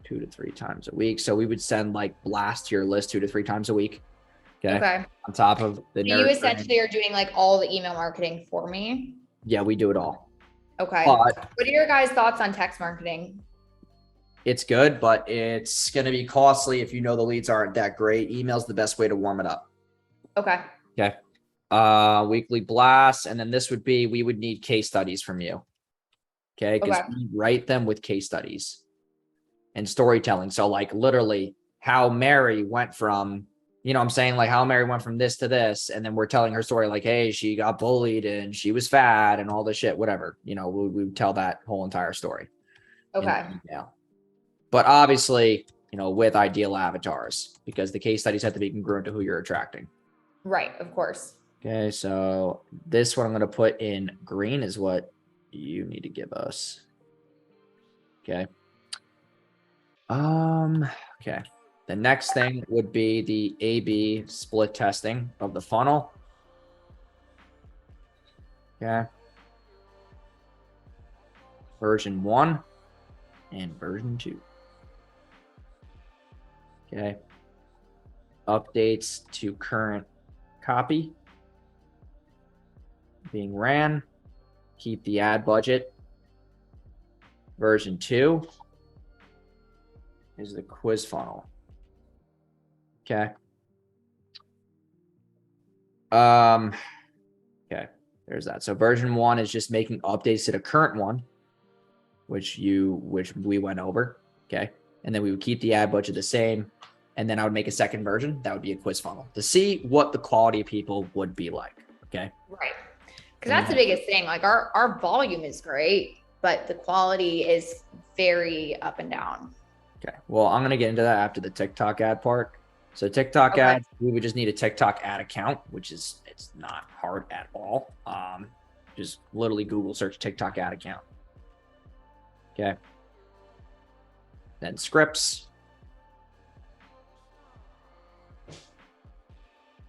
2 to 3 times a week. So we would send like blast to your list 2 to 3 times a week. Okay. On top of the So you nurturing. essentially are doing like all the email marketing for me. Yeah, we do it all. Okay. But what are your guys' thoughts on text marketing? it's good, but it's going to be costly if you know the leads aren't that great. Email's the best way to warm it up. Okay. Okay. Weekly blasts. And then this would be, we would need case studies from you. Okay. Because we write them with case studies and storytelling. So like literally how Mary went from, you know what I'm saying? Like how Mary went from this to this. And then we're telling her story like, hey, she got bullied and she was fat and all this shit, whatever. You know, we would tell that whole entire story. Okay. But obviously, you know, with ideal avatars, because the case studies have to be congruent to who you're attracting. Right. Of course. Okay. So this one I'm going to put in green is what you need to give us. Okay. Okay. The next thing would be the A/B split testing of the funnel. Okay. Version 1 and version 2. Okay. Updates to current copy being ran. Keep the ad budget. Version 2 is the quiz funnel. Okay. Okay, there's that. So version 1 is just making updates to the current one, which we went over. Okay. And then we would keep the ad budget the same. And then I would make a second version. That would be a quiz funnel to see what the quality of people would be like. Okay. Right. Because that's the biggest thing. Like our volume is great, but the quality is very up and down. Okay. Well, I'm going to get into that after the TikTok ad part. So TikTok ads, we would just need a TikTok ad account, which is, it's not hard at all. Just literally Google search TikTok ad account. Okay. Then scripts.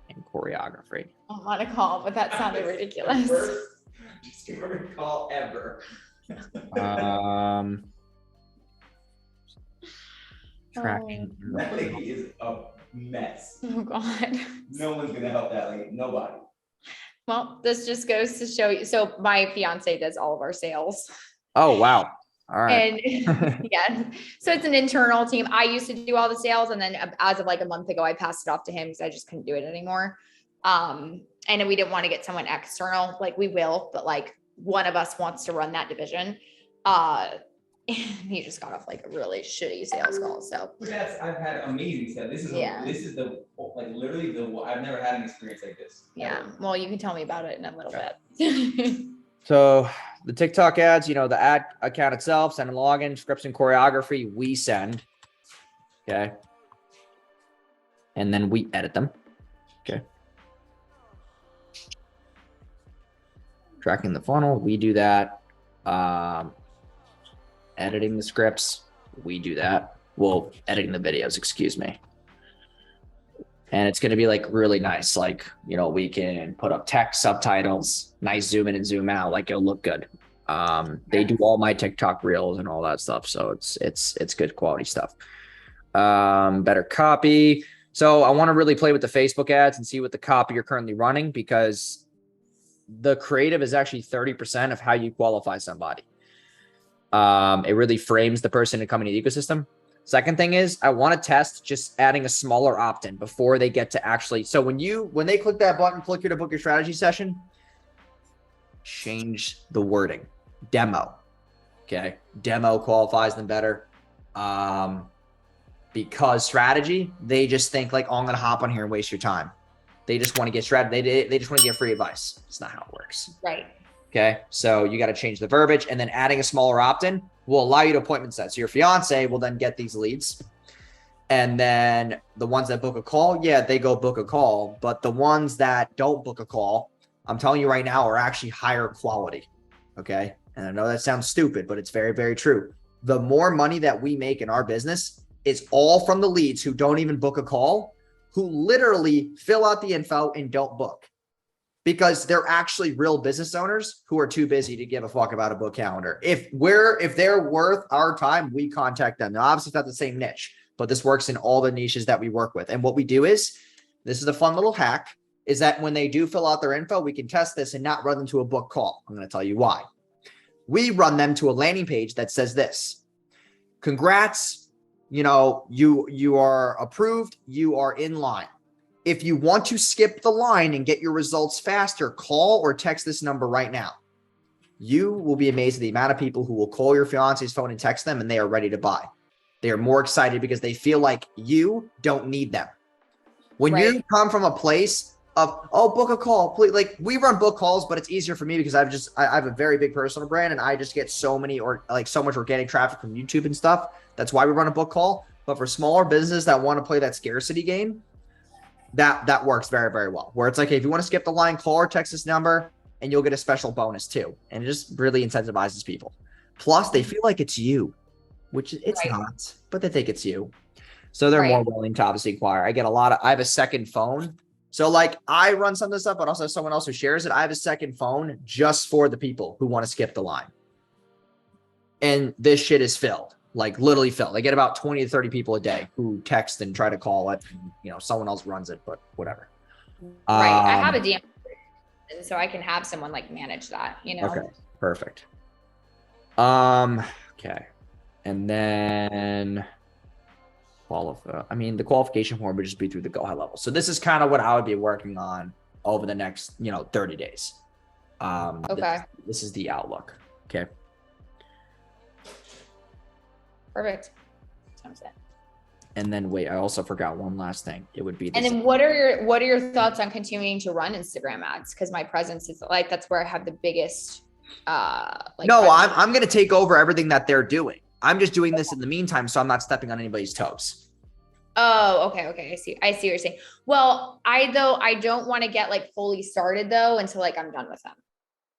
And choreography. I don't want to call, but that sounded ridiculous. Just don't recall ever. Tracking. That lady is a mess. Oh God. No one's gonna help that lady. Nobody. Well, this just goes to show you. So my fiance does all of our sales. Oh, wow. All right. And yeah, so it's an internal team. I used to do all the sales, and then as of like a month ago, I passed it off to him because I just couldn't do it anymore. And we didn't want to get someone external. Like we will, but like one of us wants to run that division. He just got off like a really shitty sales call. So yes, I've had amazing stuff. This is the like literally I've never had an experience like this. Yeah. Well, you can tell me about it in a little bit. So the TikTok ads, you know, the ad account itself, send and login, scripts and choreography, we send. Okay. And then we edit them. Okay. Tracking the funnel, we do that. Editing the scripts, we do that. Well, editing the videos, excuse me. And it's going to be like really nice. Like, you know, we can put up text, subtitles, nice zoom in and zoom out, like it'll look good. They do all my TikTok reels and all that stuff. So it's good quality stuff. Better copy. So I want to really play with the Facebook ads and see what the copy you're currently running, because the creative is actually 30% of how you qualify somebody. It really frames the person to come into the ecosystem. Second thing is I want to test just adding a smaller opt-in before they get to actually. So when they click that button, click here to book your strategy session, change the wording. Demo. Okay. Demo qualifies them better. Because strategy, they just think like, oh, I'm going to hop on here and waste your time. They just want to get strategy. They just want to get free advice. It's not how it works. Right. Okay. So you got to change the verbiage, and then adding a smaller opt-in will allow you to appointment set. So your fiance will then get these leads. And then the ones that book a call, yeah, they go book a call. But the ones that don't book a call, I'm telling you right now, are actually higher quality. Okay. And I know that sounds stupid, but it's very, very true. The more money that we make in our business is all from the leads who don't even book a call, who literally fill out the info and don't book. because they're actually real business owners who are too busy to give a fuck about a book calendar. If they're worth our time, we contact them. Now, obviously it's not the same niche, but this works in all the niches that we work with. And what we do is, this is a fun little hack, is that when they do fill out their info, we can test this and not run them to a book call. I'm going to tell you why. We run them to a landing page that says this: congrats, you are approved, you are in line. If you want to skip the line and get your results faster, call or text this number right now. You will be amazed at the amount of people who will call your fiance's phone and text them, and they are ready to buy. They are more excited because they feel like you don't need them. When you come from a place of, oh, book a call, please. Like, we run book calls, but it's easier for me because I have a very big personal brand, and I just get so much organic traffic from YouTube and stuff. That's why we run a book call. But for smaller businesses that want to play that scarcity game, that works very, very well. Where it's like, hey, if you want to skip the line, call or text this number and you'll get a special bonus too. And it just really incentivizes people. Plus, they feel like it's you, which it's not, but they think it's you. So they're more willing to obviously inquire. I have a second phone. So like, I run some of this stuff, but also someone else who shares it. I have a second phone just for the people who want to skip the line. And this shit is filled. Like, literally filled. I get about 20 to 30 people a day who text and try to call it. And, someone else runs it, but whatever. I have a DM, so I can have someone like manage that, Okay, perfect. Okay. And then the qualification form would just be through the Go High Level. So this is kind of what I would be working on over the next, 30 days. Okay. This is the outlook. Okay. Perfect. Sounds good. And then wait, I also forgot one last thing. It would be. And then what are your thoughts on continuing to run Instagram ads? Because my presence is that's where I have the biggest. No, I'm going to take over everything that they're doing. I'm just doing this in the meantime, so I'm not stepping on anybody's toes. Oh, okay. I see what you're saying. Well, I don't want to get fully started though until I'm done with them.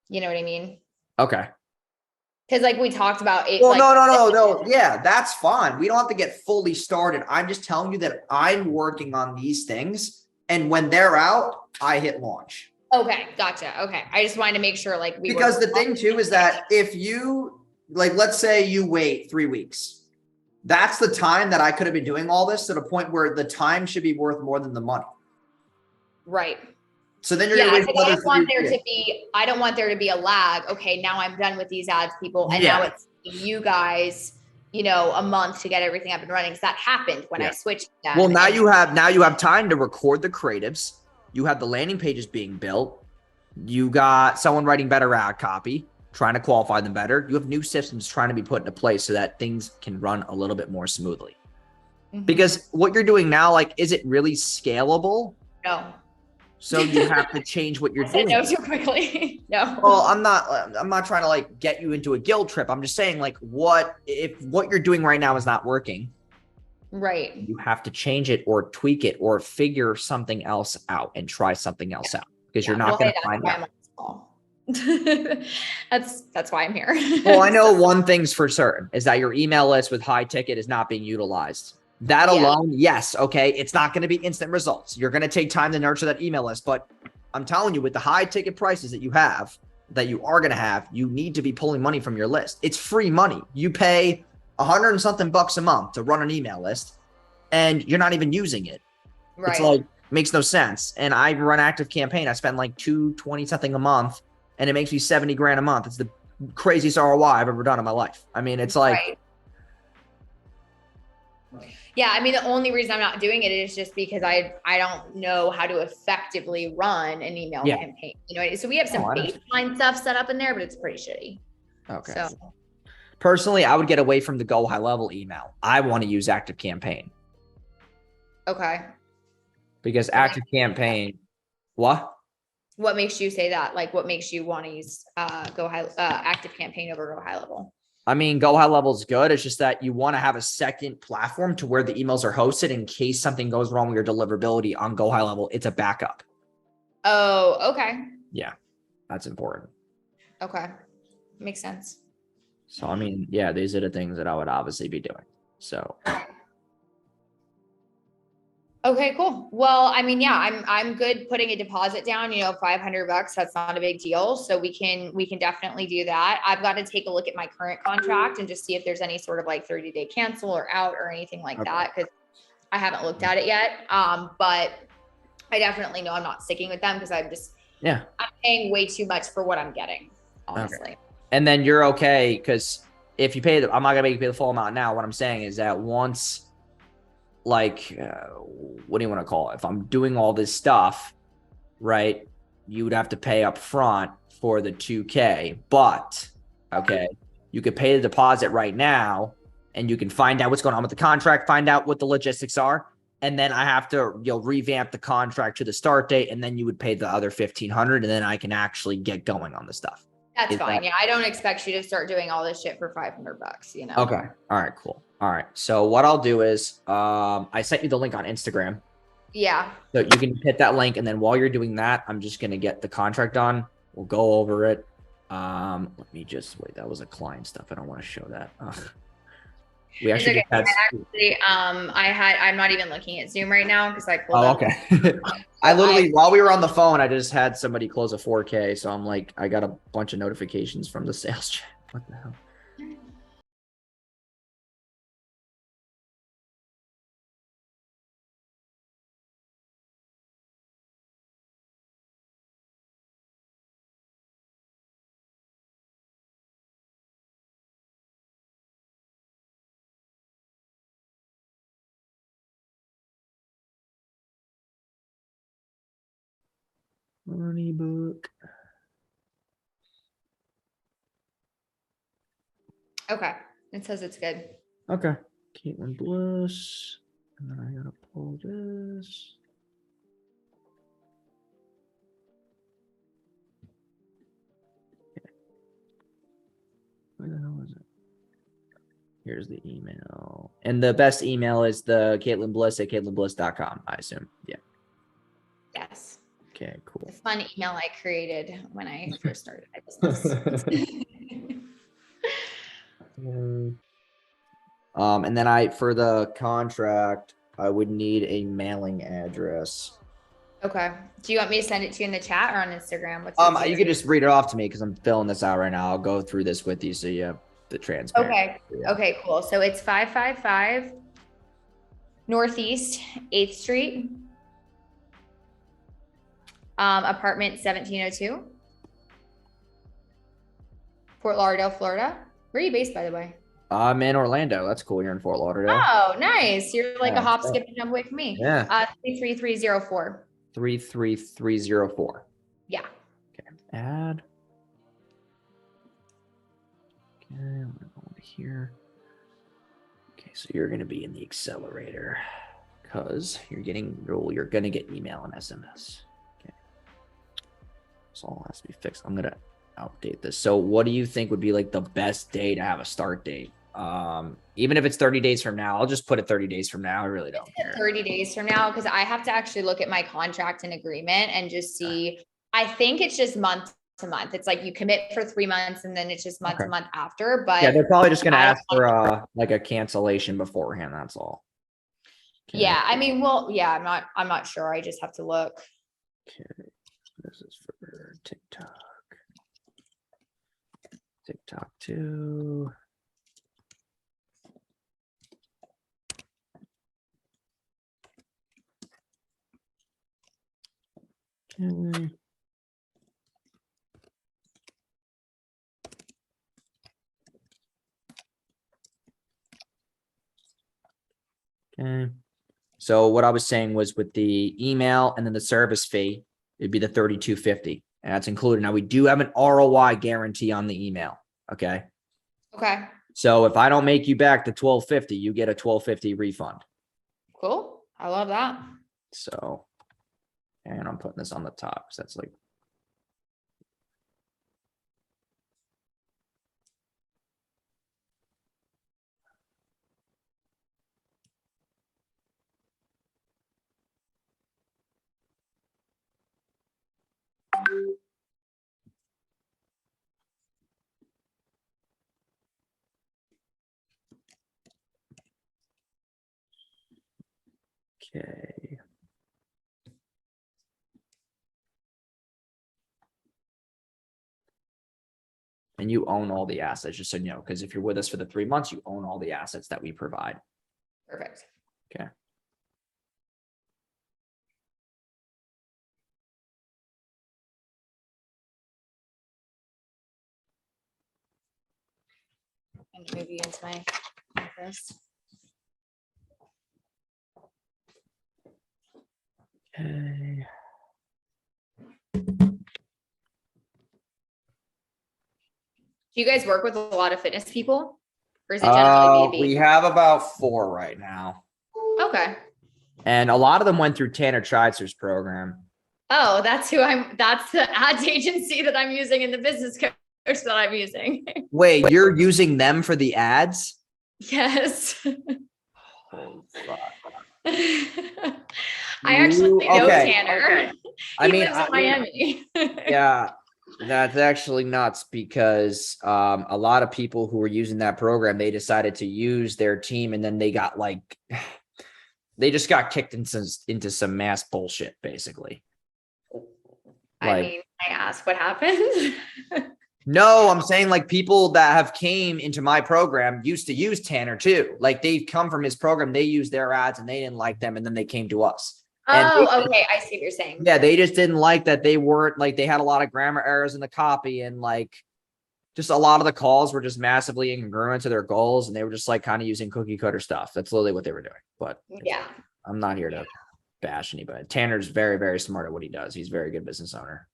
You know what I mean? Okay. Because we talked about it. Well, no. Yeah, that's fine. We don't have to get fully started. I'm just telling you that I'm working on these things, and when they're out, I hit launch. Okay, gotcha. Okay, I just wanted to make sure because the thing too is that if you let's say you wait 3 weeks, that's the time that I could have been doing all this, to the point where the time should be worth more than the money. Right. So then you're going to wait I don't want there to be a lag. Okay, now I'm done with these ads, people, and now it's you guys, a month to get everything up and running. Because that happened when I switched them. Well, now you have time to record the creatives. You have the landing pages being built. You got someone writing better ad copy, trying to qualify them better. You have new systems trying to be put into place so that things can run a little bit more smoothly. Mm-hmm. Because what you're doing now, is it really scalable? No. So you have to change what you're doing. No, too quickly. No. Well, I'm not trying to get you into a guilt trip. I'm just saying what if what you're doing right now is not working? Right. You have to change it or tweak it or figure something else out and try something else out, because you're not going to find out. That's why I'm here. Well, I know one thing's for certain is that your email list with high ticket is not being utilized. That alone, yes, okay, it's not going to be instant results. You're going to take time to nurture that email list, but I'm telling you, with the high ticket prices that you are going to have, you need to be pulling money from your list. It's free money. You pay $100 and something bucks a month to run an email list, and you're not even using it. Right. It's makes no sense. And I run active campaign. I spend $220 something a month, and it makes me 70 grand a month. It's the craziest ROI I've ever done in my life. I mean, it's Right. Yeah, the only reason I'm not doing it is just because I don't know how to effectively run an email campaign. So we have some baseline stuff set up in there, but it's pretty shitty. Okay. So personally, I would get away from the Go High Level email. I want to use active campaign. Okay. Because active campaign, what? What makes you say that? What makes you want to use active campaign over Go High Level? Go High Level is good. It's just that you want to have a second platform to where the emails are hosted in case something goes wrong with your deliverability on Go High Level. It's a backup. Oh, okay. Yeah, that's important. Okay. Makes sense. So, these are the things that I would obviously be doing. So, Okay, cool. Well, I mean, yeah, I'm good putting a deposit down, you know, $500, that's not a big deal. So we can definitely do that. I've got to take a look at my current contract and just see if there's any sort of like 30-day cancel or out or anything like that, because I haven't looked at it yet. But I definitely know I'm not sticking with them because I'm paying way too much for what I'm getting, honestly. Okay. And then you're okay, because if you pay I'm not gonna make you pay the full amount now. What I'm saying is that once, like, what do you want to call it? If I'm doing all this stuff, right, you would have to pay up front for the 2K, but okay, you could pay the deposit right now and you can find out what's going on with the contract, find out what the logistics are. And then I have to, revamp the contract to the start date. And then you would pay the other 1,500 and then I can actually get going on the stuff. That's fine. Yeah. I don't expect you to start doing all this shit for $500, you know? Okay. All right, cool. All right. So what I'll do is, I sent you the link on Instagram. Yeah. So you can hit that link. And then while you're doing that, I'm just going to get the contract on. We'll go over it. Let me just wait. That was a client stuff. I don't want to show that. We actually I'm not even looking at Zoom right now because I pulled up. Okay. I literally, while we were on the phone, I just had somebody close a 4K. So I'm like, I got a bunch of notifications from the sales chat. What the hell? Money book. Okay. It says it's good. Okay. Caitlin Bliss. And then I gotta pull this. Okay. Where the hell is it? Here's the email. And the best email is the Caitlin Bliss at CaitlinBliss.com, I assume. Yeah. Yes. Okay, cool. The fun email I created when I first started my business. And then for the contract, I would need a mailing address. Okay. Do you want me to send it to you in the chat or on Instagram? You could just read it off to me because I'm filling this out right now. I'll go through this with you so you have the transparency. Okay. Okay, cool. So it's 555 Northeast 8th Street. Apartment 1702. Fort Lauderdale, Florida. Where are you based, by the way? I'm in Orlando. That's cool. You're in Fort Lauderdale. Oh, nice. You're like a hop, skip, and jump away from me. Yeah. 33304. 33304. Yeah. Okay. Add. Okay, I'm gonna go over here. Okay, so you're gonna be in the accelerator because you're gonna get email and SMS. Okay. So all has to be fixed. I'm gonna update this. So what do you think would be like the best day to have a start date? Even if it's 30 days from now, I'll just put it 30 days from now. I really don't care. 30 days from now, because I have to actually look at my contract and agreement and just see. I think it's just month to month. It's like you commit for 3 months and then it's just month to month after. But yeah, they're probably just gonna ask for like a cancellation beforehand. That's all. Okay. Yeah, I mean, well, yeah, I'm not sure. I just have to look. Okay, this is for TikTok. TikTok 2. Okay. Okay. So what I was saying was with the email and then the service fee, it'd be the $32.50, and that's included. Now we do have an ROI guarantee on the email. Okay. Okay. So if I don't make you back the $12.50, you get a $12.50 refund. Cool. I love that. So, and I'm putting this on the top. So that's like. Okay. And you own all the assets, just so you know, because if you're with us for the 3 months, you own all the assets that we provide. Perfect. Okay. And move you into my office. Okay. Do you guys work with a lot of fitness people? Or is it generally B2B? We have about 4 right now. Okay. And a lot of them went through Tanner Tritzer's program. Oh, that's the ads agency that I'm using in the business coach that I'm using. Wait, you're using them for the ads? Yes. Holy fuck. I actually know Tanner. Okay. He lives in Miami. Yeah, that's actually nuts because a lot of people who were using that program, they decided to use their team and then they got like, they just got kicked into some mass bullshit, basically. I mean, I asked what happened. No, I'm saying like people that have came into my program used to use Tanner too. Like they've come from his program, they used their ads and they didn't like them. And then they came to us. Oh, okay. I see what you're saying. Yeah, they just didn't like that they weren't like they had a lot of grammar errors in the copy and like just a lot of the calls were just massively incongruent to their goals and they were just like kind of using cookie cutter stuff. That's literally what they were doing. But yeah, I'm not here to bash anybody. Tanner's very, very smart at what he does. He's a very good business owner.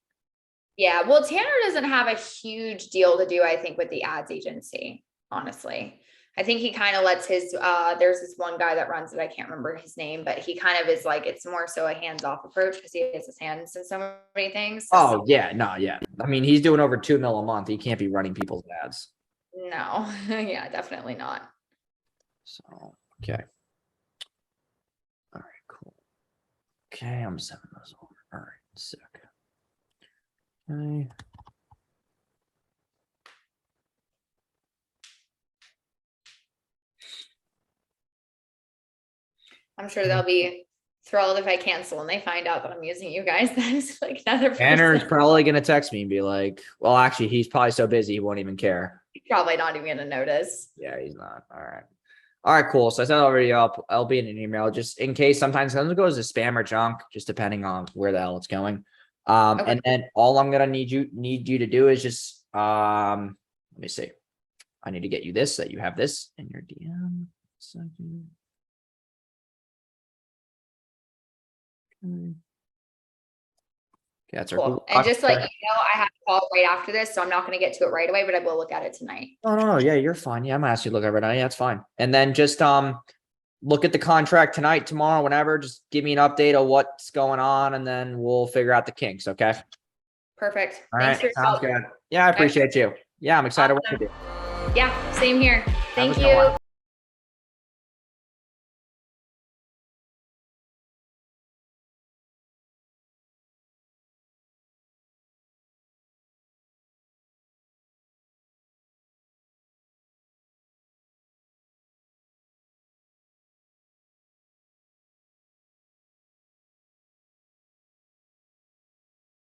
Yeah. Well, Tanner doesn't have a huge deal to do, I think, with the ads agency, honestly. I think he kind of lets his, there's this one guy that runs it. I can't remember his name, but he kind of is like, it's more so a hands-off approach because he has his hands in so many things. Oh yeah, no, yeah. I mean, he's doing over 2 mil a month. He can't be running people's ads. No, yeah, definitely not. So, okay. All right, cool. Okay, I'm 7 those over. All right, sick. Okay. I'm sure they'll be thrilled if I cancel and they find out that I'm using you guys. That's like another person. Tanner's probably going to text me and be like, well, actually, he's probably so busy, he won't even care. He's probably not even going to notice. Yeah, he's not. All right. All right, cool. So I sent already up. I'll be in an email just in case sometimes it goes to spam or junk, just depending on where the hell it's going. Okay. And then all I'm going to need you to do is just, let me see. I need to get you this, so that you have this in your DM. Second. Okay, that's our Cool. Google And Doc. just like, I have a call right after this, so I'm not going to get to it right away, but I will look at it tonight. No. Yeah, you're fine. Yeah, I'm gonna ask you to look over it. Yeah, that's fine. And then just look at the contract tonight, tomorrow, whenever. Just give me an update of what's going on, and then we'll figure out the kinks. Okay. Perfect. All Thanks right. for your Sounds help. good. Yeah, I appreciate you. Yeah, I'm excited Awesome. to do. Yeah, same here. Thank Have a good one. you.